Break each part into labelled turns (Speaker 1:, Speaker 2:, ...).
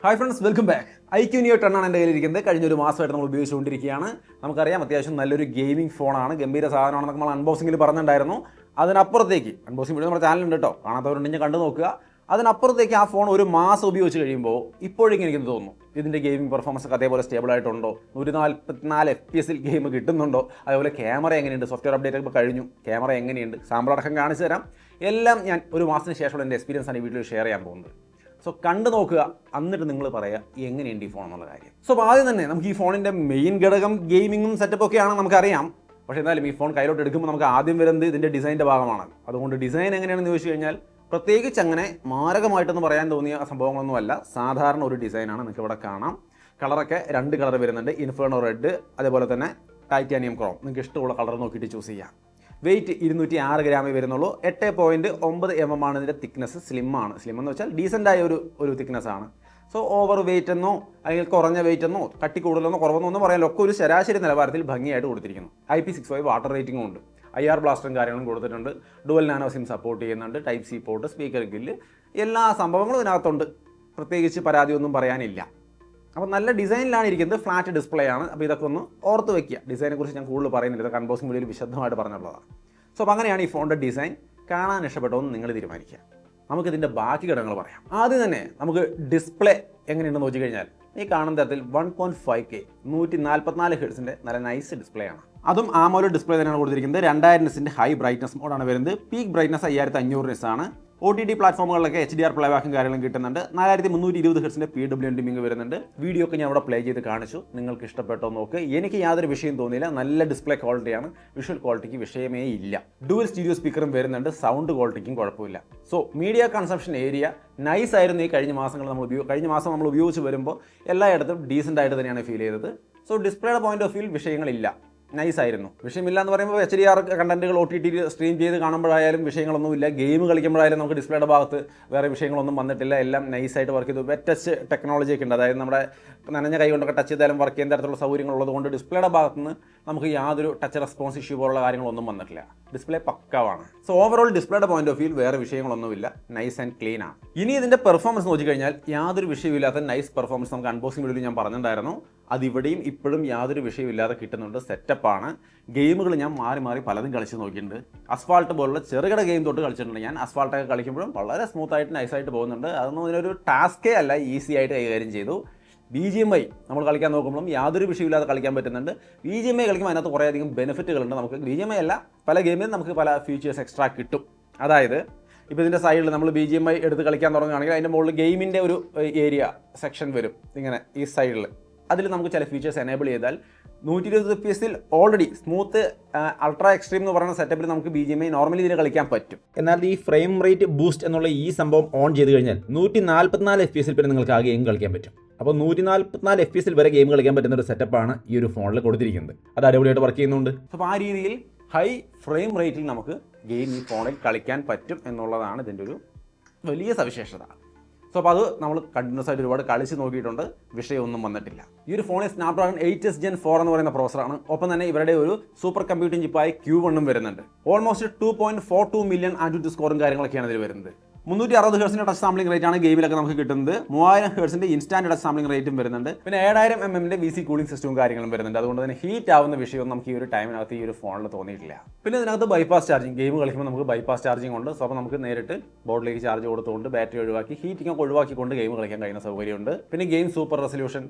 Speaker 1: Hi friends, welcome back. IQ Neo 10 ആണ് എൻ്റെ കയ്യിലിരിക്കുന്നത്. കഴിഞ്ഞൊരു മാസമായിട്ട് നമ്മൾ ഉപയോഗിച്ചുകൊണ്ടിരിക്കുകയാണ്. നമുക്കറിയാം അത്യാവശ്യം നല്ലൊരു ഗെയിമിംഗ് ഫോണാണ്, ഗംഭീര സാധനമാണെന്നൊക്കെ നമ്മൾ അൺബോക്സിങ്ങിൽ പറഞ്ഞിട്ടുണ്ടായിരുന്നു. അതിനപ്പുറത്തേക്ക് അൺബോക്സിംഗ് വീഡിയോ നമ്മുടെ ചാനലുണ്ട് കേട്ടോ, കാണാത്തവരുണ്ടെങ്കിൽ കണ്ടു നോക്കുക. അതിനപ്പുറത്തേക്ക് ആ ഫോൺ ഒരു മാസം ഉപയോഗിച്ച് കഴിയുമ്പോൾ ഇപ്പോഴേക്കും എനിക്ക് തോന്നുന്നു ഇതിൻ്റെ ഗെയിമിംഗ് പെർഫോമൻസ് ഒക്കെ അതേപോലെ സ്റ്റേബിൾ ആയിട്ടുണ്ടോ, 144 FPS ഗെയിം കിട്ടുന്നുണ്ടോ, അതേപോലെ ക്യാമറ എങ്ങനെയുണ്ട്, സോഫ്റ്റ്വെയർ അപ്ഡേറ്റ് ഒക്കെ കഴിഞ്ഞു, ക്യാമറ എങ്ങനെയുണ്ട്, സാമ്പിൾ അടക്കം കാണിച്ചു തരാം. എല്ലാം ഞാൻ ഒരു മാസത്തിന് ശേഷമുള്ള എൻ്റെ എക്സ്പീരിയൻസ് ആണ് ഈ വീഡിയോയിൽ ഷെയർ ചെയ്യാൻ പോകുന്നത്. സോ കണ്ടു നോക്കുക, എന്നിട്ട് നിങ്ങൾ പറയുക എങ്ങനെയുണ്ട് ഈ ഫോൺ എന്നുള്ള കാര്യം. സോ ആദ്യം തന്നെ നമുക്ക് ഈ ഫോണിൻ്റെ മെയിൻ ഘടകം ഗെയിമിങ്ങും സെറ്റപ്പ് ഒക്കെയാണ് നമുക്കറിയാം. പക്ഷേ എന്നാലും ഈ ഫോൺ കയ്യിലോട്ട് എടുക്കുമ്പോൾ നമുക്ക് ആദ്യം വരുന്നത് ഇതിൻ്റെ ഡിസൈൻ്റെ ഭാഗമാണ്. അതുകൊണ്ട് ഡിസൈൻ എങ്ങനെയാണെന്ന് ചോദിച്ചു കഴിഞ്ഞാൽ പ്രത്യേകിച്ച് അങ്ങനെ മാരകമായിട്ടൊന്ന് പറയാൻ തോന്നിയ സംഭവങ്ങളൊന്നുമല്ല, സാധാരണ ഒരു ഡിസൈനാണ്. നിങ്ങൾക്ക് ഇവിടെ കാണാം. കളറൊക്കെ 2 കളർ വരുന്നുണ്ട്, ഇൻഫേർണോ റെഡ്, അതേപോലെ തന്നെ ടൈറ്റാനിയം ക്രോം. നിങ്ങൾക്ക് ഇഷ്ടമുള്ള കളർ നോക്കിയിട്ട് ചൂസ് ചെയ്യാം. വെയിറ്റ് 206 ഗ്രാമേ വരുന്നുള്ളൂ. 8.9 mm ആണ് ഇതിൻ്റെ തിക്നെസ്. സ്ലിമ്മാണ്. സ്ലിം എന്ന് വെച്ചാൽ ഡീസൻ്റായ ഒരു തിക്നെസ്സാണ്. സോ ഓവർ വെയിറ്റ് എന്നോ അല്ലെങ്കിൽ കുറഞ്ഞ വെയിറ്റ് എന്നോ കട്ടി കൂടുതലെന്നോ കുറവെന്നോ ഒന്നും പറയാൻ ഒക്കെ ഒരു ശരാശരി നിലവാരത്തിൽ ഭംഗിയായിട്ട് കൊടുത്തിരിക്കുന്നു. IP65 വാട്ടർ റേറ്റിംഗും ഉണ്ട്. IR ബ്ലാസ്റ്ററും കാര്യങ്ങളും കൊടുത്തിട്ടുണ്ട്. ഡുവൽ നാനോ സിം സപ്പോർട്ട് ചെയ്യുന്നുണ്ട്. Type C port, speaker Gill, എല്ലാ സംഭവങ്ങളും ഇതിനകത്തുണ്ട്. പ്രത്യേകിച്ച് പരാതിയൊന്നും പറയാനില്ല. അപ്പോൾ നല്ല ഡിസൈനിലാണ് ഇരിക്കുന്നത്. ഫ്ലാറ്റ് ഡിസ്പ്ലേ ആണ്. അപ്പോൾ ഇതൊക്കെ ഒന്ന് ഓർത്ത് വയ്ക്കുക. ഡിസൈനെക്കുറിച്ച് ഞാൻ കൂടുതൽ പറയുന്നില്ല, ഇതൊക്കെ അൺബോക്സിംഗ് വീഡിയോയിൽ വിശദമായിട്ട് പറഞ്ഞുള്ളതാണ്. സോ അപ്പോൾ അങ്ങനെയാണ് ഈ ഫോണിൻ്റെ ഡിസൈൻ. കാണാൻ ഇഷ്ടപ്പെട്ടോ എന്ന് നിങ്ങൾ തീരുമാനിക്കുക. നമുക്കിതിൻ്റെ ബാക്കി ഘടകങ്ങൾ പറയാം. ആദ്യം തന്നെ നമുക്ക് ഡിസ്പ്ലേ എങ്ങനെയുണ്ടെന്ന് നോക്കി കഴിഞ്ഞാൽ ഈ കാണുന്ന തരത്തിൽ 1.5K 144 ഹെർട്സിൻ്റെ നല്ല നൈസ് ഡിസ്പ്ലേ ആണ്. അതും AMOLED ഡിസ്പ്ലേ തന്നെയാണ് കൊടുത്തിരിക്കുന്നത്. 2000 നിറ്റ്സിൻ്റെ ഹൈ ബ്രൈറ്റ്നസ് മോഡാണ് വരുന്നത്. പീക്ക് ബ്രൈറ്റ്നസ് 5500 നിറ്റ്സ് ആണ്. OTT പ്ലാറ്റ്ഫോമുകളിലൊക്കെ HDR പ്ലേബാക്കും കാര്യങ്ങളും കിട്ടുന്നുണ്ട്. 4320 ഹെർട്സിൻ്റെ PWM ഡിമ്മിങ് വരുന്നുണ്ട്. വീഡിയോ ഒക്കെ ഞാൻ അവിടെ പ്ലേ ചെയ്ത് കാണിച്ചു. നിങ്ങൾക്ക് ഇഷ്ടപ്പെട്ടോ നോക്ക്. എനിക്ക് യാതൊരു വിഷയം തോന്നിയില്ല. നല്ല ഡിസ്പ്ലേ ക്വാളിറ്റിയാണ്. വിഷ്വൽ ക്വാളിറ്റിക്ക് വിഷയമേ ഇല്ല. ഡുവൽ സ്റ്റീരിയോ സ്പീക്കറും വരുന്നുണ്ട്. സൗണ്ട് ക്വാളിറ്റിക്കും കുഴപ്പമില്ല. So media consumption area nice ആയിരുന്നു. ഈ കഴിഞ്ഞ മാസം നമ്മൾ ഉപയോഗിച്ച് വരുമ്പോൾ എല്ലായിടത്തും ഡീസൻ്റ് ആയിട്ട് തന്നെയാണ് ഫീൽ ചെയ്തത്. സോ ഡിസ്പ്ലേയുടെ പോയിന്റ് ഓഫ് വ്യൂ വിഷയങ്ങളില്ല. നൈസായിരുന്നു. വിഷയമില്ല എന്ന് പറയുമ്പോൾ HDR കണ്ടന്റുകൾ OTT സ്ട്രീം ചെയ്ത് കാണുമ്പോഴായാലും വിഷയങ്ങളൊന്നുമില്ല. ഗെയിം കളിക്കുമ്പോഴായാലും നമുക്ക് ഡിസ്പ്ലേയുടെ ഭാഗത്ത് വേറെ വിഷയങ്ങളൊന്നും വന്നിട്ടില്ല. എല്ലാം നൈസായിട്ട് വർക്ക് ചെയ്തു. വെറ്റ് ടച്ച് ടെക്നോളജി ഒക്കെ ഉണ്ട്. അതായത് നമ്മുടെ നനഞ്ഞ കൈ കൊണ്ടൊക്കെ ടച്ച് ചെയ്താലും വർക്ക് ചെയ്യുന്ന തരത്തിലുള്ള സൗകര്യങ്ങളുള്ളത് കൊണ്ട് ഡിസ്പ്ലേയുടെ ഭാഗത്ത് നിന്ന് നമുക്ക് യാതൊരു ടച്ച് റെസ്പോൺസ് ഇഷ്യൂ പോലുള്ള കാര്യങ്ങളൊന്നും വന്നിട്ടില്ല. ഡിസ്പ്ലേ പക്കാവാണ്. സോ ഓവറോൾ ഡിസ്പ്ലേയുടെ പോയിന്റ് ഓഫ് വ്യൂ വേറെ വിഷയങ്ങളൊന്നുമില്ല. നൈസ് ആൻഡ് ക്ലീൻ ആണ്. ഇനി ഇതിൻ്റെ പെർഫോമൻസ് നോക്കിക്കഴിഞ്ഞാൽ യാതൊരു വിഷയമില്ലാത്ത നൈസ് പെർഫോമൻസ് നമുക്ക് അൺബോക്സിംഗ് വീഡിയോയിൽ ഞാൻ പറഞ്ഞിട്ടുണ്ടായിരുന്നു. അതിവിടെയും ഇപ്പോഴും യാതൊരു വിഷയമില്ലാതെ കിട്ടുന്നുണ്ട്. സെറ്റപ്പാണ്. ഗെയിമുകൾ ഞാൻ മാറി പലതും കളിച്ച് നോക്കിയിട്ടുണ്ട്. അസ്ഫാൾട്ട് പോലുള്ള ചെറുകിട ഗെയിം തൊട്ട് കളിച്ചിട്ടുണ്ട് ഞാൻ. അസ്ഫാൾട്ടൊക്കെ കളിക്കുമ്പോഴും വളരെ സ്മൂത്തായിട്ട് നൈസായിട്ട് പോകുന്നുണ്ട്. അതൊന്നും ഇതിനൊരു ടാസ്കേ അല്ല, ഈസി ആയിട്ട് കൈകാര്യം ചെയ്തു. BGMI നമ്മൾ കളിക്കാൻ നോക്കുമ്പോഴും യാതൊരു വിഷയമില്ലാതെ കളിക്കാൻ പറ്റുന്നുണ്ട്. BGMI കളിക്കുമ്പോൾ അതിനകത്ത് കുറേയധികം ബെനിഫിറ്റുകളുണ്ട്. നമുക്ക് BGMI അല്ല, പല ഗെയിമിലും നമുക്ക് പല ഫീച്ചേഴ്സ് എക്സ്ട്രാ കിട്ടും. അതായത് ഇപ്പോൾ ഇതിൻ്റെ സൈഡിൽ നമ്മൾ BGMI എടുത്ത് കളിക്കാൻ തുടങ്ങുകയാണെങ്കിൽ അതിൻ്റെ മുകളിൽ ഗെയിമിൻ്റെ ഒരു ഏരിയ സെക്ഷൻ വരും. ഇങ്ങനെ ഈ സൈഡിൽ അതിൽ നമുക്ക് ചില ഫീച്ചേഴ്സ് എനേബിൾ ചെയ്താൽ 120 FPS already smooth ultra extreme എന്ന് പറയുന്ന സെറ്റപ്പിൽ നമുക്ക് BGMI നോർമലി ഇതിൽ കളിക്കാൻ പറ്റും. എന്നാൽ ഈ ഫ്രെയിം റേറ്റ് ബൂസ്റ്റ് എന്നുള്ള ഈ സംഭവം ഓൺ ചെയ്ത് കഴിഞ്ഞാൽ 144 FPS പിന്നെ നിങ്ങൾക്ക് ആ ഗെയിം കളിക്കാൻ പറ്റും. അപ്പോൾ 144 FPS വരെ ഗെയിം കളിക്കാൻ പറ്റുന്ന ഒരു സെറ്റപ്പാണ് ഈ ഒരു ഫോണിൽ കൊടുത്തിരിക്കുന്നത്. അത് അടിപൊളിയായിട്ട് വർക്ക് ചെയ്യുന്നുണ്ട്. അപ്പോൾ ആ രീതിയിൽ ഹൈ ഫ്രെയിം റേറ്റിൽ നമുക്ക് ഗെയിം ഈ ഫോണിൽ കളിക്കാൻ പറ്റും എന്നുള്ളതാണ് ഇതിൻ്റെ ഒരു വലിയ സവിശേഷത. സോ അപ്പോൾ അത് നമ്മൾ കണ്ടിന്യൂസ് ആയിട്ട് ഒരുപാട് കളിച്ച് നോക്കിയിട്ടുണ്ട്. വിഷയമൊന്നും വന്നിട്ടില്ല. ഈ ഒരു ഫോണിൽ സ്നാപ്ഡ്രാഗൺ 8s Gen 4 എന്ന് പറയുന്ന പ്രോസറാണ്. ഒപ്പം തന്നെ ഇവരുടെ ഒരു സൂപ്പർ കമ്പ്യൂട്ടിംഗ് ചിപ്പായ Q1 വരുന്നുണ്ട്. ഓൾമോസ്റ്റ് 2.42 മില്യൺ ആൻഡ്രോയിഡ് സ്കോറും കാര്യങ്ങളൊക്കെയാണ് ഇതിൽ വരുന്നത്. 360 ഹെർട്സിൻ്റെ ടച്ച് സാമ്പിളിംഗ് റേറ്റ് ആണ് ഗെയിമിലൊക്കെ നമുക്ക് കിട്ടുന്നത്. 3000 ഹെർട്സിൻ്റെ ഇൻസ്റ്റാൻറ്റ് ടച്ച് സാമ്പിളിംഗ് റേറ്റും വരുന്നുണ്ട്. പിന്നെ 7000 mm VC കൂളിംഗ് സിസ്റ്റവും കാര്യങ്ങളും വരുന്നുണ്ട്. അതുകൊണ്ട് തന്നെ ഹീറ്റ് ആവുന്ന വിഷയം നമുക്ക് ഈ ഒരു ടൈമിനകത്ത് ഈ ഒരു ഫോണിൽ തോന്നിയിട്ടില്ല. പിന്നെ ഇതിനകത്ത് ബൈപ്പാസ് ചാർജിങ്, ഗെയിം കളിക്കുമ്പോൾ നമുക്ക് ബൈപ്പാസ് ചാർജിങ് ഉണ്ട്. സോ അപ്പോൾ നമുക്ക് നേരിട്ട് ബോർഡിലേക്ക് ചാർജ് കൊടുത്തുകൊണ്ട് ബാറ്ററി ഒഴിവാക്കി ഹീറ്റിംഗ് ഒക്കെ ഒഴിവാക്കിക്കൊണ്ട് ഗെയിം കളിക്കാൻ കഴിയുന്ന സൗകര്യമുണ്ട്. പിന്നെ game super resolution,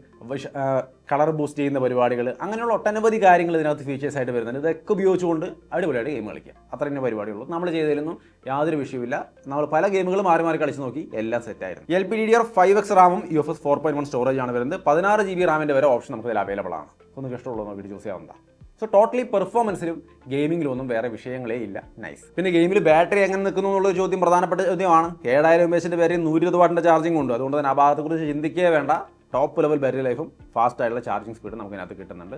Speaker 1: colour boost ചെയ്യുന്ന പരിപാടികൾ, അങ്ങനെയുള്ള ഒട്ടനവധി കാര്യങ്ങൾ ഇതിനകത്ത് ഫീച്ചേഴ്സ് ആയിട്ട് വരുന്നുണ്ട്. ഇതൊക്കെ ഉപയോഗിച്ചുകൊണ്ട് അടിപൊളിയായിട്ട് ഗെയിം കളിക്കുക. അത്ര തന്നെ പരിപാടിയുള്ളൂ. നമ്മൾ ചെയ്തതിലൊന്നും യാതൊരു വിഷയമില്ല. നമ്മൾ പല ഗെയിമുകൾ മാറി കളിച്ച് നോക്കി, എല്ലാം സെറ്റായിരുന്നു. LPDDR5X റാമും UFS 4.1 സ്റ്റോറേജ് ആണ് വരുന്നത്. 16 GB റാമിൻ്റെ വരെ ഓപ്ഷൻ നമുക്ക് ഇതിൽ അവൈലബിൾ ആണ്. ഒന്ന് ഇഷ്ടമുള്ളത് നോക്കിയിട്ട് ചൂസ് ചെയ്യാവുന്നതാണ്. സോ ടോട്ടലി പെർഫോമൻസിലും ഗെയിമിങ്ങിലും ഒന്നും വേറെ വിഷയങ്ങളേ ഇല്ല. നൈസ്. പിന്നെ ഗെയിമിൽ ബാറ്ററി എങ്ങനെ നിൽക്കുന്നു എന്നുള്ള ചോദ്യം പ്രധാനപ്പെട്ട ചോദ്യമാണ്. 7000 mAh ബാറ്ററി 120 വാട്ടിൻ്റെ ചാർജിംഗ് ഉണ്ട്. അതുകൊണ്ട് തന്നെ ആ ഭാഗത്തെക്കുറിച്ച് ചിന്തിക്കേ വേണ്ട. ടോപ്പ് ലെവൽ ബാറ്ററി ലൈഫും ഫാസ്റ്റ് ആയിട്ടുള്ള ചാർജിങ് സ്പീഡ് നമുക്ക് ഇതിനകത്ത് കിട്ടുന്നുണ്ട്.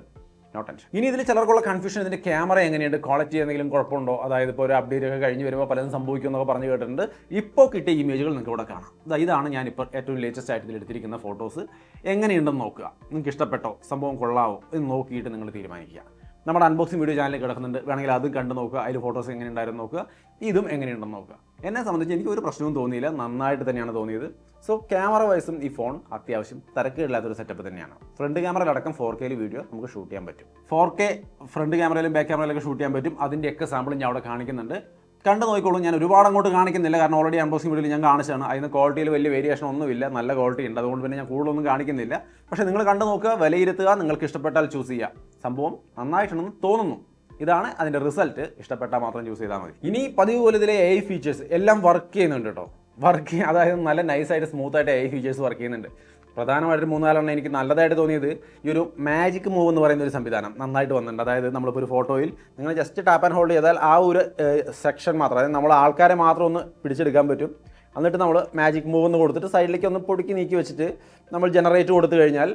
Speaker 1: No tension. ഇനി ഇതിൽ ചിലർക്കുള്ള കൺഫ്യൂഷൻ, ഇതിൻ്റെ ക്യാമറ എങ്ങനെയുണ്ട്, ക്വാളിറ്റി എന്തെങ്കിലും കുഴപ്പമുണ്ടോ, അതായത് ഇപ്പോൾ ഒരു അപ്ഡേറ്റ് ഒക്കെ കഴിഞ്ഞ് വരുമ്പോൾ പലതും സംഭവിക്കും എന്നൊക്കെ പറഞ്ഞു കേട്ടിട്ടുണ്ട്. ഇപ്പോൾ കിട്ടിയ ഇമേജുകൾ നിങ്ങൾക്ക് ഇവിടെ കാണാം. ഇതാണ് ഞാനിപ്പോൾ ഏറ്റവും ലേറ്റസ്റ്റ് ആയിട്ട് ഇതിൽ എടുത്തിരിക്കുന്ന ഫോട്ടോസ്. എങ്ങനെയുണ്ടെന്ന് നോക്കുക. നിങ്ങൾക്ക് ഇഷ്ടപ്പെട്ടോ, സംഭവം കൊള്ളാവോ എന്ന് നോക്കിയിട്ട് നിങ്ങൾ തീരുമാനിക്കുക. നമ്മുടെ അൺബോക്സിംഗ് വീഡിയോ ചാനലിൽ കിടക്കുന്നുണ്ട്. വേണമെങ്കിൽ അത് കണ്ട് നോക്കുക. അതിൽ ഫോട്ടോസ് എങ്ങനെ ഉണ്ടായിരുന്നു നോക്കുക. ഇതും എങ്ങനെയുണ്ടെന്ന് നോക്കുക. എന്നെ സംബന്ധിച്ച് എനിക്ക് ഒരു പ്രശ്നവും തോന്നിയില്ല, നന്നായിട്ട് തന്നെയാണ് തോന്നിയത്. സോ ക്യാമറ വൈസും ഈ ഫോൺ അത്യാവശ്യം തരക്കേടില്ലാത്തൊരു സെറ്റപ്പ് തന്നെയാണ്. ഫ്രണ്ട് ക്യാമറയിലടക്കം 4K വീഡിയോ നമുക്ക് ഷൂട്ട് ചെയ്യാൻ പറ്റും. 4K ഫ്രണ്ട് ക്യാമറയിലും ബാക്ക് ക്യാമറയിലൊക്കെ ഷൂട്ട് ചെയ്യാൻ പറ്റും. അതിൻ്റെയൊക്കെ സാമ്പിൾ ഞാൻ അവിടെ കാണിക്കുന്നുണ്ട്, കണ്ടു നോക്കിക്കോളൂ. ഞാൻ ഒരുപാട് അങ്ങോട്ട് കാണിക്കുന്നില്ല, കാരണം ഓൾറെഡി അൺബോക്സിംഗ് വീഡിയോയിൽ ഞാൻ കാണിച്ചാണ്. അതിന് ക്വാളിറ്റിയിൽ വലിയ വേരിയേഷൻ ഒന്നുമില്ല, നല്ല ക്വാളിറ്റി ഉണ്ട്. അതുകൊണ്ട് പിന്നെ ഞാൻ കൂടുതലൊന്നും കാണിക്കുന്നില്ല. പക്ഷേ നിങ്ങൾ കണ്ടു നോക്കുക, വിലയിരുത്തുക, നിങ്ങൾക്ക് ഇഷ്ടപ്പെട്ടാൽ ചൂസ് ചെയ്യുക. സംഭവം നന്നായിട്ടുണ്ടെന്ന് തോന്നുന്നു. ഇതാണ് അതിൻ്റെ റിസൾട്ട്. ഇഷ്ടപ്പെട്ടാൽ മാത്രം ചൂസ് ചെയ്താൽ മതി. ഇനി പതിവ് പോലെ ഇതിലെ AI ഫീച്ചേഴ്സ് എല്ലാം വർക്ക് ചെയ്യുന്നുണ്ട് കേട്ടോ. അതായത് നല്ല നൈസായിട്ട് സ്മൂത്തായിട്ട് AI ഫീച്ചേഴ്സ് വർക്ക് ചെയ്യുന്നുണ്ട്. പ്രധാനമായിട്ടും 3-4 എനിക്ക് നല്ലതായിട്ട് തോന്നിയത് ഈ ഒരു മാജിക് മൂവ് എന്ന് പറയുന്ന ഒരു സംവിധാനം നന്നായിട്ട് വന്നിട്ടുണ്ട്. അതായത് നമ്മളിപ്പോൾ ഒരു ഫോട്ടോയിൽ നിങ്ങൾ ജസ്റ്റ് ടാപ്പ് ആൻഡ് ഹോൾഡ് ചെയ്താൽ ആ ഒരു സെക്ഷൻ മാത്രം, അതായത് നമ്മൾ ആൾക്കാരെ മാത്രം ഒന്ന് പിടിച്ചെടുക്കാൻ പറ്റും. എന്നിട്ട് നമ്മൾ മാജിക് മൂവ് എന്ന് കൊടുത്തിട്ട് സൈഡിലേക്ക് ഒന്ന് പൊടുക്കി നീക്കി വെച്ചിട്ട് നമ്മൾ ജനറേറ്റ് കൊടുത്തു കഴിഞ്ഞാൽ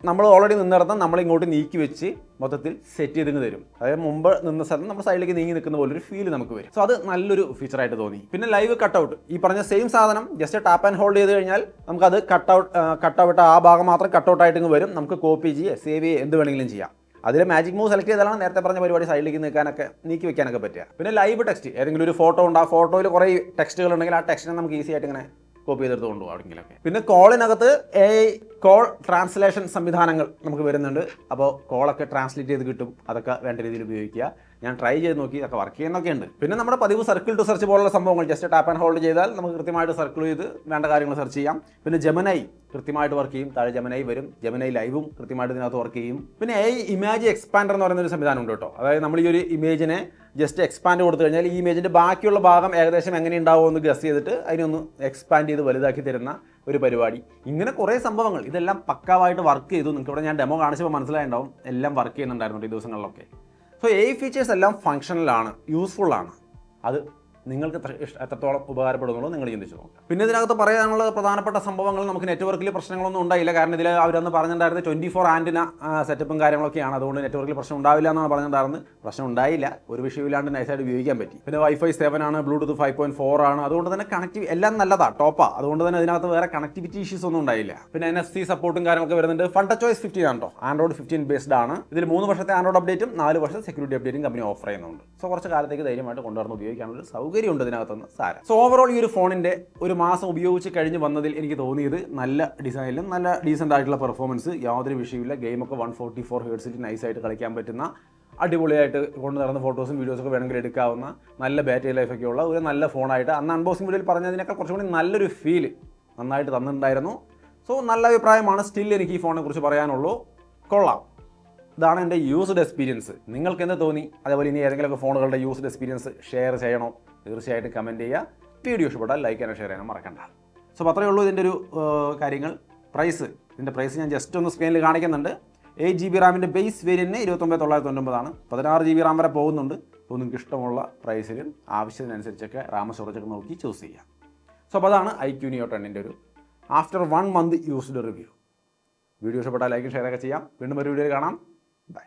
Speaker 1: നമ്മൾ ഓൾറെഡി നിന്നിടത്ത് നമ്മളിങ്ങോട്ട് നീക്കി വെച്ച് മൊത്തത്തിൽ സെറ്റ് ചെയ്തിങ്ങ് തരും. അതായത് മുമ്പ് നിന്ന സ്ഥലത്ത് നമ്മൾ സൈഡിലേക്ക് നീങ്ങി നിൽക്കുന്ന പോലെ ഒരു ഫീൽ നമുക്ക് വരും. സോ അത് നല്ലൊരു ഫീച്ചറായിട്ട് തോന്നി. പിന്നെ ലൈവ് കട്ടൗട്ട്, ഈ പറഞ്ഞ സെയിം സാധനം ജസ്റ്റ് ടാപ്പ് ആൻഡ് ഹോൾഡ് ചെയ്ത് കഴിഞ്ഞാൽ നമുക്കത് കട്ടൗട്ട് ആ ഭാഗം മാത്രം കട്ടൗട്ടായിട്ട് ഇങ്ങ് വരും. നമുക്ക് കോപ്പി ചെയ്യുക, സേവ് ചെയ്യുക, എന്ത് വേണമെങ്കിലും ചെയ്യാം. അതിൽ മാജിക് മൂവ് സെലക്ട് ചെയ്താലാണ് നേരത്തെ പറഞ്ഞ പരിപാടി സൈഡിലേക്ക് നിൽക്കാനൊക്കെ നീക്കി വെക്കാനൊക്കെ പറ്റുക. പിന്നെ ലൈവ് ടെക്സ്റ്റ്, ഏതെങ്കിലും ഒരു ഫോട്ടോ ഉണ്ട്, ആ ഫോട്ടോയിൽ കുറേ ടെക്സ്റ്റുകൾ ഉണ്ടെങ്കിൽ ആ ടെക്സ്റ്റിനെ നമുക്ക് ഈസി ആയിട്ട് ഇങ്ങനെ കോപ്പി ചെയ്തെടുത്ത് കൊണ്ടുപോകും എവിടെയെങ്കിലൊക്കെ. പിന്നെ കോളിനകത്ത് AI കോൾ ട്രാൻസ്ലേഷൻ സംവിധാനങ്ങൾ നമുക്ക് വരുന്നുണ്ട്. അപ്പോൾ കോളൊക്കെ ട്രാൻസ്ലേറ്റ് ചെയ്ത് കിട്ടും. അതൊക്കെ വേണ്ട രീതിയിൽ ഉപയോഗിക്കുക. ഞാൻ ട്രൈ ചെയ്ത് നോക്കി, അതൊക്കെ വർക്ക് ചെയ്യുന്നൊക്കെ ഉണ്ട്. പിന്നെ നമ്മുടെ പതിവ് സർക്കിൾ ടു സെർച്ച് പോലുള്ള സംഭവങ്ങൾ ജസ്റ്റ് ടാപ്പ് ആൻഡ് ഹോൾഡ് ചെയ്താൽ നമുക്ക് കൃത്യമായിട്ട് സർക്കിൾ ചെയ്ത് വേണ്ട കാര്യങ്ങൾ സെർച്ച് ചെയ്യാം. പിന്നെ ജെമിനൈ കൃത്യമായിട്ട് വർക്ക് ചെയ്യും. താഴെ ജെമിനൈ വരും. ജെമിനൈ ലൈവും കൃത്യമായിട്ട് ഇതിനകത്ത് വർക്ക് ചെയ്യും. പിന്നെ AI ഇമേജ് എക്സ്പാൻഡർ എന്ന് പറയുന്ന ഒരു സംവിധാനം ഉണ്ട് കേട്ടോ. അതായത് നമ്മൾ ഈ ഒരു ഇമേജിനെ ജസ്റ്റ് എക്സ്പാൻഡ് കൊടുത്തു കഴിഞ്ഞാൽ ഈ ഇമേജിൻ്റെ ബാക്കിയുള്ള ഭാഗം ഏകദേശം എങ്ങനെ ഉണ്ടാവുമോ എന്ന് ഗസ് ചെയ്തിട്ട് അതിനൊന്ന് എക്സ്പാൻഡ് ചെയ്ത് വലുതാക്കി തരുന്ന ഒരു പരിപാടി. ഇങ്ങനെ കുറേ സംഭവങ്ങൾ, ഇതെല്ലാം പക്കാവായിട്ട് വർക്ക് ചെയ്തു. നിങ്ങൾക്ക് ഇവിടെ ഞാൻ ഡെമോ കാണിച്ചപ്പോൾ മനസ്സിലായിട്ടുണ്ടാവും എല്ലാം വർക്ക് ചെയ്യുന്നുണ്ടായിരുന്നു ഈ ദിവസങ്ങളിലൊക്കെ. സോ AI ഫീച്ചേഴ്സ് എല്ലാം ഫങ്ഷണലാണ്, യൂസ്ഫുള്ളാണ്. അത് നിങ്ങൾക്ക് എത്രത്തോളം ഉപകാരപ്പെടുന്നുള്ളൂ നിങ്ങൾ ചിന്തിച്ചു നോക്കുക. പിന്നെ ഇതിനകത്ത് പറയാനുള്ള പ്രധാനപ്പെട്ട സംഭവങ്ങൾ, നമുക്ക് നെറ്റ്വർക്കിൽ പ്രശ്നങ്ങളൊന്നും ഉണ്ടായില്ല. കാരണം ഇതിൽ അവരൊന്ന് പറഞ്ഞിട്ടുണ്ടായിരുന്നത് 24 ആൻറ്റിന സെറ്റപ്പും കാര്യങ്ങളൊക്കെയാണ്. അതുകൊണ്ട് നെറ്റ്വർക്കിൽ പ്രശ്നം ഉണ്ടാവില്ല എന്നാണ് പറഞ്ഞിട്ടുണ്ടായിരുന്നത്. പ്രശ്നം ഉണ്ടായില്ല, ഒരു വിഷയമില്ലാണ്ട് നൈസായിട്ട് ഉപയോഗിക്കാൻ പറ്റി. പിന്നെ Wi-Fi 7 ആണ്, ബ്ലൂടൂത്ത് 5.4 ആണ്. അതുകൊണ്ട് തന്നെ എല്ലാം നല്ലതാണ്, ടോപ്പാണ്. അതുകൊണ്ട് തന്നെ ഇതിനകത്ത് വേറെ കണക്ടിവിറ്റി ഇഷ്യൂസ് ഒന്നും ഉണ്ടായില്ല. പിന്നെ NFC സപ്പോർട്ടും കാര്യങ്ങളൊക്കെ വരുന്നുണ്ട്. FunTouchOS 15 ആണ് കേട്ടോ, Android 15 ബേസ്ഡ് ആണ്. ഇതിൽ 3 വർഷത്തെ ആൻഡ്രോയിഡ് അപ്ഡേറ്റും 4 വർഷത്തെ സെക്യൂരിറ്റി അപ്ഡേറ്റും കമ്പനി ഓഫർ ചെയ്യുന്നുണ്ട്. സോ കുറച്ച് കാലത്തേക്ക് ധൈര്യമായിട്ട് കൊണ്ടുവന്ന് ഉപയോഗിക്കാനുള്ള സൗകര്യമുണ്ട് ഇതിനകത്തുനിന്ന് സാരം. സോ ഓവറോൾ ഈ ഒരു ഫോണിൻ്റെ ഒരു മാസം ഉപയോഗിച്ച് കഴിഞ്ഞ് വന്നതിൽ എനിക്ക് തോന്നിയത് നല്ല ഡിസൈനിലും നല്ല ഡീസൻ്റ് ആയിട്ടുള്ള പെർഫോമൻസ്, യാതൊരു വിഷയമില്ല. ഗെയിമൊക്കെ 144 ഹെർട്സിൽ നൈസായിട്ട് കളിക്കാൻ പറ്റുന്ന, അടിപൊളിയായിട്ട് കൊണ്ട് നടന്ന ഫോട്ടോസും വീഡിയോസൊക്കെ വേണമെങ്കിൽ എടുക്കാവുന്ന, നല്ല ബാറ്ററി ലൈഫൊക്കെ ഉള്ള ഒരു നല്ല ഫോണായിട്ട് അന്ന് അൺബോക്സിംഗ് വീഡിയോയിൽ പറഞ്ഞതിനേക്കാൾ കുറച്ചും കൂടി നല്ലൊരു ഫീൽ നന്നായിട്ട് തന്നിട്ടുണ്ടായിരുന്നു. സോ നല്ല അഭിപ്രായമാണ് സ്റ്റിൽ എനിക്ക് ഈ ഫോണിനെ കുറിച്ച് പറയാനുള്ളൂ. കൊള്ളാം. ഇതാണ് എൻ്റെ യൂസ്ഡ് എക്സ്പീരിയൻസ്. നിങ്ങൾക്ക് എന്ത് തോന്നി? അതേപോലെ ഇനി ഏതെങ്കിലുമൊക്കെ ഫോണുകളുടെ യൂസ്ഡ് എക്സ്പീരിയൻസ് ഷെയർ ചെയ്യണോ? തീർച്ചയായിട്ടും കമൻറ്റ് ചെയ്യുക. വീഡിയോ ഇഷ്ടപ്പെട്ടാൽ ലൈക്ക് ചെയ്യാനും ഷെയർ ചെയ്യാനും മറക്കണ്ട. സോ അത്രയേ ഉള്ളൂ ഇതിൻ്റെ ഒരു കാര്യങ്ങൾ. ഇതിൻ്റെ പ്രൈസ് ഞാൻ ജസ്റ്റ് ഒന്ന് സ്ക്രീനിൽ കാണിക്കുന്നുണ്ട്. 8GB റാമിൻ്റെ ബേസ് വേരിയൻറ്റിന് 29,999 ആണ്. 16GB റാം വരെ പോകുന്നുണ്ട്. അപ്പോൾ നിങ്ങൾക്ക് ഇഷ്ടമുള്ള പ്രൈസിൽ ആവശ്യത്തിനനുസരിച്ചൊക്കെ റാം സ്റ്റോറേജൊക്കെ നോക്കി ചൂസ് ചെയ്യാം. സോ അപ്പോൾ അതാണ് iQOO Neo 10 ഒരു after 1 month used review. Video ഇഷ്ടപ്പെട്ടാൽ ലൈക്ക് ഷെയർ ഒക്കെ ചെയ്യാം. വീണ്ടും ഒരു വീഡിയോയിൽ കാണാം. ബൈ.